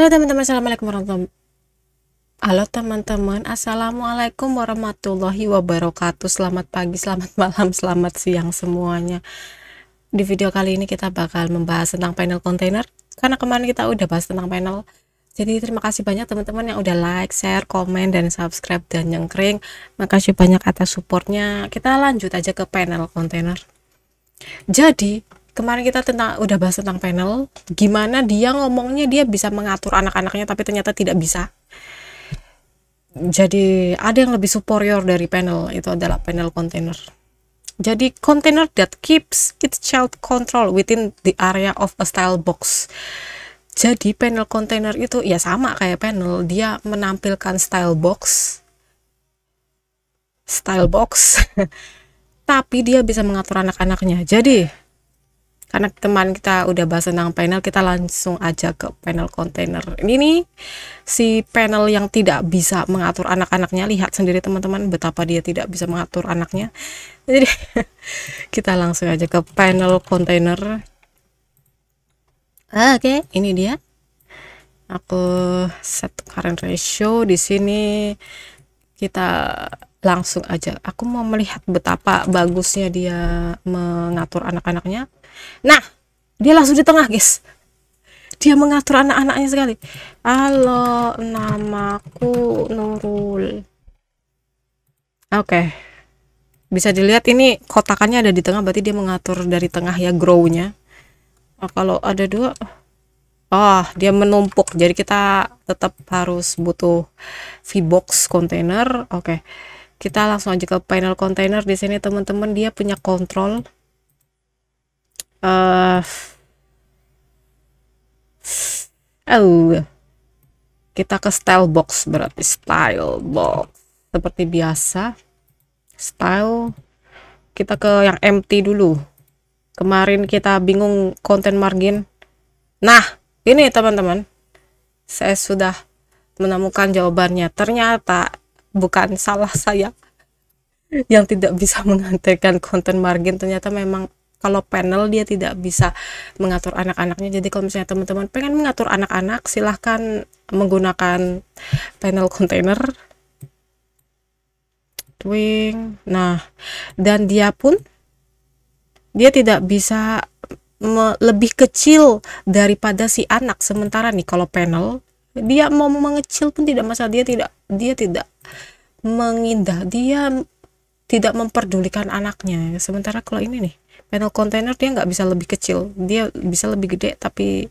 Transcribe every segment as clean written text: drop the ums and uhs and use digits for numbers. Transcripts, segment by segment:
Halo teman-teman, assalamualaikum warahmatullahi wabarakatuh. Selamat pagi, selamat malam, selamat siang semuanya. Di video kali ini kita bakal membahas tentang panel kontainer, karena kemarin kita udah bahas tentang panel. Jadi terima kasih banyak teman-teman yang udah like, share, komen, dan subscribe, dan nyengkring. Makasih banyak atas supportnya. Kita lanjut aja ke panel kontainer. Jadi kemarin kita udah bahas tentang panel, gimana dia ngomongnya dia bisa mengatur anak-anaknya, tapi ternyata tidak bisa. Jadi ada yang lebih superior dari panel, itu adalah panel container. Jadi container that keeps its child control within the area of a style box. Jadi panel container itu ya sama kayak panel, dia menampilkan style box tapi dia bisa mengatur anak-anaknya. Jadi karena teman kita udah bahas tentang panel, kita langsung aja ke panel container. Ini nih si panel yang tidak bisa mengatur anak-anaknya. Lihat sendiri teman-teman betapa dia tidak bisa mengatur anaknya. Jadi kita langsung aja ke panel container. Oke, ini dia. Aku set current ratio di sini. Kita langsung aja. Aku mau melihat betapa bagusnya dia mengatur anak-anaknya. Nah, dia langsung di tengah, guys. Dia mengatur anak-anaknya sekali. Halo, namaku Nurul. Oke. Bisa dilihat ini kotakannya ada di tengah, berarti dia mengatur dari tengah ya, grow-nya. Nah, kalau ada dua, dia menumpuk. Jadi kita tetap harus butuh VBox container. Oke. Kita langsung aja ke panel container. Di sini teman-teman dia punya kontrol. Kita ke style box, berarti style box seperti biasa. Style, kita ke yang empty dulu. Kemarin kita bingung content margin. Nah, ini teman-teman, saya sudah menemukan jawabannya. Ternyata bukan salah saya yang tidak bisa mengantarkan content margin. Ternyata memang kalau panel dia tidak bisa mengatur anak-anaknya. Jadi kalau misalnya teman-teman pengen mengatur anak-anak, silahkan menggunakan panel container. Nah, dan dia pun dia tidak bisa lebih kecil daripada si anak. Sementara nih kalau panel dia mau mengecil pun tidak masalah, dia tidak mengindah, dia tidak memperdulikan anaknya. Sementara kalau ini nih panel container dia nggak bisa lebih kecil, dia bisa lebih gede tapi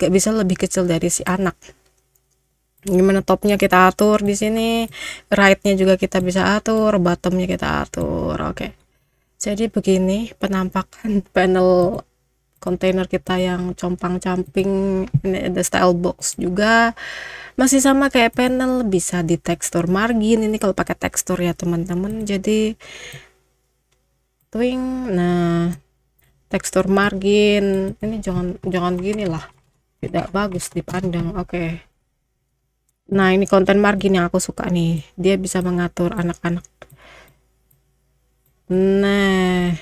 nggak bisa lebih kecil dari si anak. Gimana topnya kita atur di sini, right-nya juga kita bisa atur, bottomnya kita atur. Oke. Jadi begini penampakan panel container kita yang compang-camping. Ini ada style box juga, masih sama kayak panel, bisa di tekstur margin. Ini kalau pakai tekstur ya teman-teman. Jadi nah tekstur margin ini jangan gini lah, tidak bagus dipandang. Oke. Nah, ini konten margin yang aku suka nih, dia bisa mengatur anak-anak. Nah,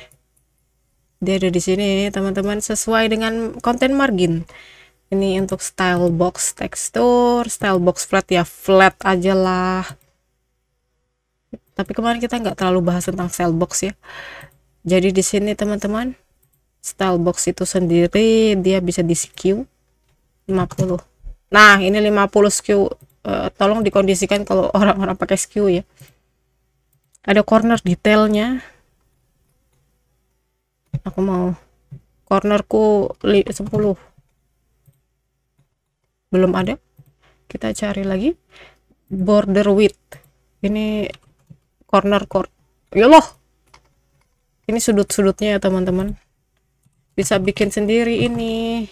dia ada di sini teman-teman, sesuai dengan konten margin. Ini untuk style box tekstur, style box flat ya, flat aja lah. Tapi kemarin kita nggak terlalu bahas tentang style box ya. Jadi di sini teman-teman, style box itu sendiri dia bisa di skew 50. Nah, ini 50 skew. Tolong dikondisikan kalau orang-orang pakai skew ya. Ada corner detailnya. Aku mau cornerku 10. Belum ada. Kita cari lagi. Border width. Ini corner ya loh. Ini sudut-sudutnya ya teman-teman. Bisa bikin sendiri ini.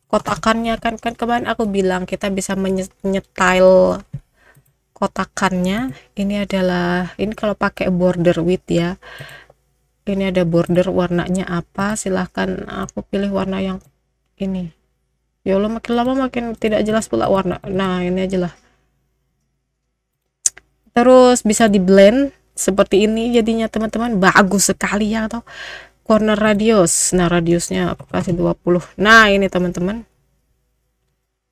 Kotakannya kan kemarin aku bilang kita bisa menyetail kotakannya. Ini kalau pakai border width ya. Ini ada border, warnanya apa? Silahkan aku pilih warna yang ini. Ya Allah, makin lama makin tidak jelas pula warna. Nah, ini aja lah. Terus bisa di blend seperti ini jadinya teman-teman, bagus sekali ya. Atau corner radius, nah radiusnya aku kasih 20. Nah ini teman-teman,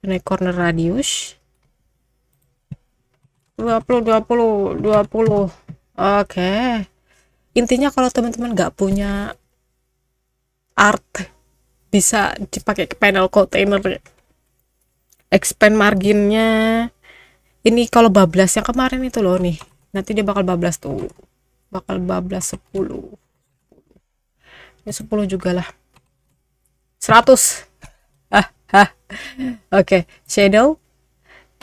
ini corner radius 20. Oke. Intinya kalau teman-teman nggak punya art, bisa dipakai ke panel container. Expand marginnya ini kalau bablas yang kemarin itu loh nih, nanti dia bakal bablas tuh, bakal bablas 10. Ini 10 juga lah, 100. Oke, shadow.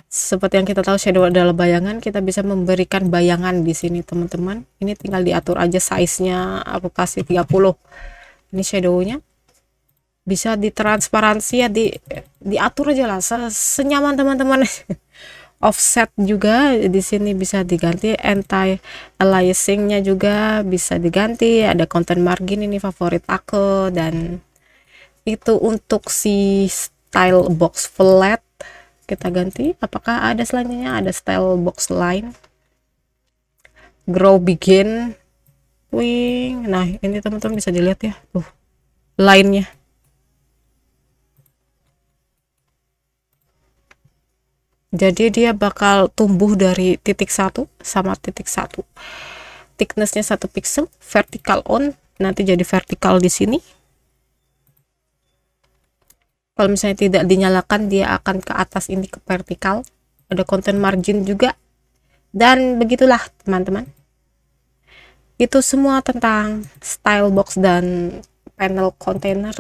Seperti yang kita tahu, shadow adalah bayangan. Kita bisa memberikan bayangan di sini, teman-teman. Ini tinggal diatur aja size-nya. Aku kasih 30. Ini shadownya. Bisa ditransparansi ya, diatur aja lah senyaman teman-teman. Offset juga di sini bisa diganti, anti aliasingnya juga bisa diganti. Ada content margin, ini favorit aku. Dan itu untuk si style box flat kita ganti. Apakah ada selanjutnya? Ada style box line, grow begin, wing. Nah ini teman-teman bisa dilihat ya, tuh line-nya. Jadi dia bakal tumbuh dari titik 1 sama titik 1. Thicknessnya 1 pixel, vertical on, nanti jadi vertikal di sini. Kalau misalnya tidak dinyalakan, dia akan ke atas, ini ke vertikal. Ada content margin juga. Dan begitulah teman-teman, itu semua tentang style box dan panel container.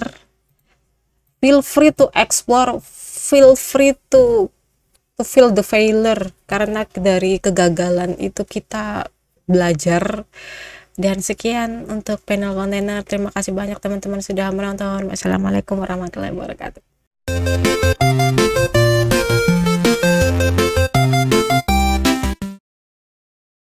Feel free to explore, feel free to feel the failure, karena dari kegagalan itu kita belajar. Dan sekian untuk panel container. Terima kasih banyak teman-teman sudah menonton. Wassalamualaikum warahmatullahi wabarakatuh.